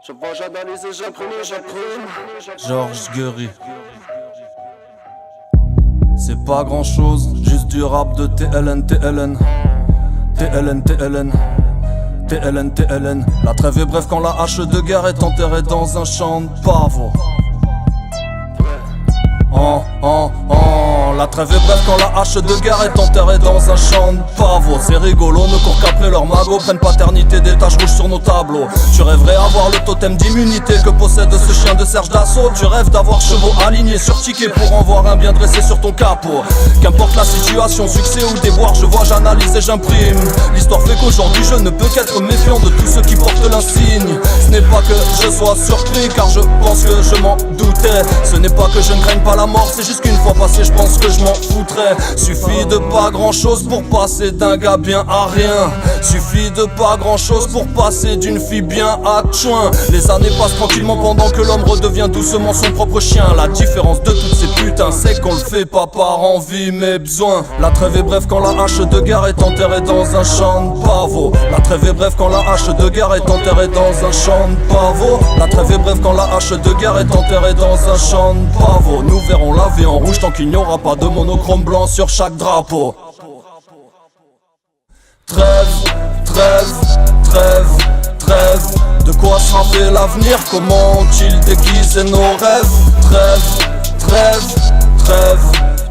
Je vois, j'analyse et j'imprime. Georges Guéry. C'est pas grand chose, juste du rap de TLN, TLN. TLN, TLN. TLN, TLN. La trêve est brève quand la hache de guerre est enterrée dans un champ de pavot. La trêve est brève quand la hache de guerre est enterrée dans un champ de pavot. C'est rigolo, ne courent qu'après leurs magots, prennent paternité des taches rouges sur nos tableaux. Tu rêverais avoir le totem d'immunité que possède ce chien de Serge Dassault. Tu rêves d'avoir chevaux alignés sur ticket pour en voir un bien dressé sur ton capot. Qu'importe la situation, succès ou déboire, je vois, j'analyse et j'imprime. L'histoire fait qu'aujourd'hui je ne peux qu'être méfiant de tous ceux qui portent l'insigne. Ce n'est pas que je sois surpris car je pense que je m'en doutais. Ce n'est pas que je ne craigne pas la mort, c'est juste qu'une fois passé je pense que je m'en foutrais. Suffit de pas grand chose pour passer d'un gars bien à rien. Suffit de pas grand chose pour passer d'une fille bien à chouin. Les années passent tranquillement pendant que l'homme redevient doucement son propre chien. La différence de toutes ces putains c'est qu'on le fait pas par envie mais besoin. La trêve est brève quand la hache de guerre est enterrée dans un champ de pavot. La trêve est brève quand la hache de guerre est enterrée dans un champ de pavot. La trêve est brève quand la hache de guerre est enterrée dans un champ de pavot. Nous verrons la vie en rouge tant qu'il n'y aura pas de monochrome blanc sur chaque drapeau. Trêve, trêve, trêve, trêve. De quoi sera fait l'avenir? Comment ont-ils déguisé nos rêves? Trêve, trêve, trêve,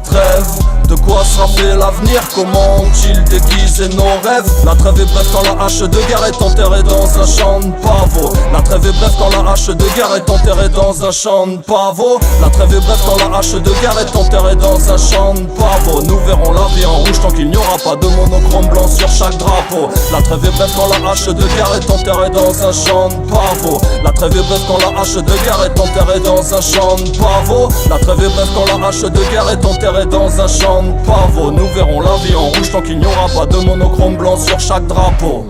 trêve. De quoi sera fait l'avenir? Comment ont-ils déguisé nos rêves? La trêve est brève quand la hache de guerre est enterrée dans un champ de pavot. La trêve est brève quand la hache de guerre est enterrée dans un champ de pavot. La trêve est brève quand la hache de guerre est enterrée dans un champ de pavot. Nous verrons la vie en rouge tant qu'il n'y aura pas de monochrome blanc sur chaque drapeau. La trêve est brève quand la hache de guerre est enterrée dans un champ de pavot. La trêve est brève quand la hache de guerre est enterrée dans un champ de pavot. La trêve est brève quand la hache de guerre est enterrée dans un champ de pavot. Nous verrons la vie en rouge tant qu'il n'y aura pas de monochrome blanc sur chaque drapeau.